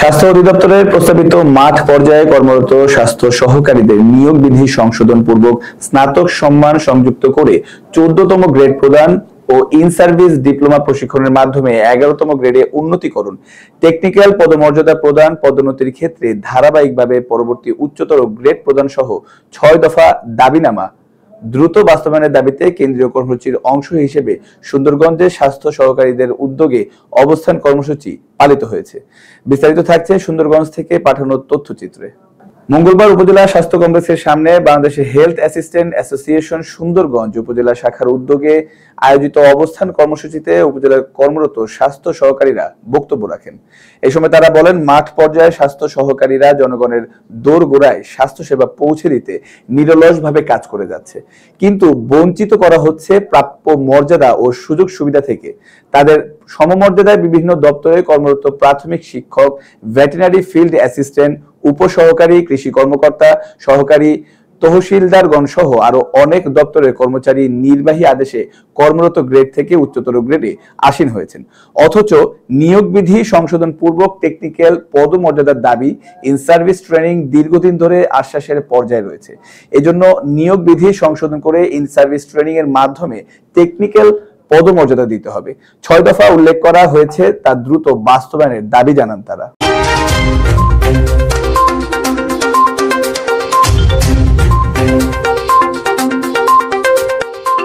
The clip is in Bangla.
স্বাস্থ্য অধিদপ্তরের প্রস্তাবিত মাঠ পর্যায়ে কর্মরত স্বাস্থ্য সহকারীদের নিয়োগ বিধি সংশোধন পূর্বক স্নাতক সম্মান সংযুক্ত করে 14তম গ্রেড প্রদান ও ইন সার্ভিস ডিপ্লোমা প্রশিক্ষণের মাধ্যমে 11তম গ্রেডে উন্নতিকরণ, টেকনিক্যাল পদমর্যাদা প্রদান, পদোন্নতির ক্ষেত্রে ধারাবাহিকভাবে পরবর্তী উচ্চতর গ্রেড প্রদান সহ 6 দফা দাবিনামা দ্রুত বাস্তবায়নের দাবিতে কেন্দ্রীয় কর্মসূচির অংশ হিসেবে সুন্দরগঞ্জে স্বাস্থ্য সহকারীদের উদ্যোগে অবস্থান কর্মসূচি পালিত হয়েছে। বিস্তারিত থাকছে সুন্দরগঞ্জ থেকে পাঠানো তথ্যচিত্রে। মঙ্গলবার উপজেলা স্বাস্থ্য কমপ্লেক্সের সামনে Bangladesh health assistant association Sundarganj উপজেলা শাখার উদ্যোগে আয়োজিত অবস্থান কর্মসূচিতে উপজেলার কর্মরত স্বাস্থ্য সহকারীরা বক্তব্য রাখেন। এই সময় তারা বলেন, মাঠ পর্যায়ে স্বাস্থ্য সহকারীরা জনগণের দোরগোড়ায় স্বাস্থ্যসেবা পৌঁছে দিতে নিরলসভাবে কাজ করে যাচ্ছে, কিন্তু বঞ্চিত করা হচ্ছে প্রাপ্য মর্যাদা ও সুযোগ সুবিধা থেকে। তাদের সমমর্যাদায় বিভিন্ন দপ্তরে কর্মরত প্রাথমিক শিক্ষক, ভেটেরিনারি ফিল্ড অ্যাসিস্ট্যান্ট, উপসহকারী কৃষি কর্মকর্তা, সহকারী তহসিলদারগণ সহ আরো অনেক দপ্তরের কর্মচারী নির্বাহী আদেশে কর্মরত গ্রেড থেকে উচ্চতর গ্রেডে আসীন হয়েছেন। অথচ নিয়োগ বিধি সংশোধন পূর্বক টেকনিক্যাল পদমর্যাদার দাবি, ইন সার্ভিস ট্রেনিং দীর্ঘদিন ধরে আশ্বাসের পর্যায়ে রয়েছে। এজন্য নিয়োগ বিধি সংশোধন করে ইন সার্ভিস ট্রেনিং এর মাধ্যমে টেকনিক্যাল পদমর্যাদা দিতে হবে। 6 দফা উল্লেখ করা হয়েছে, তা দ্রুত বাস্তবায়নের দাবি জানান তারা।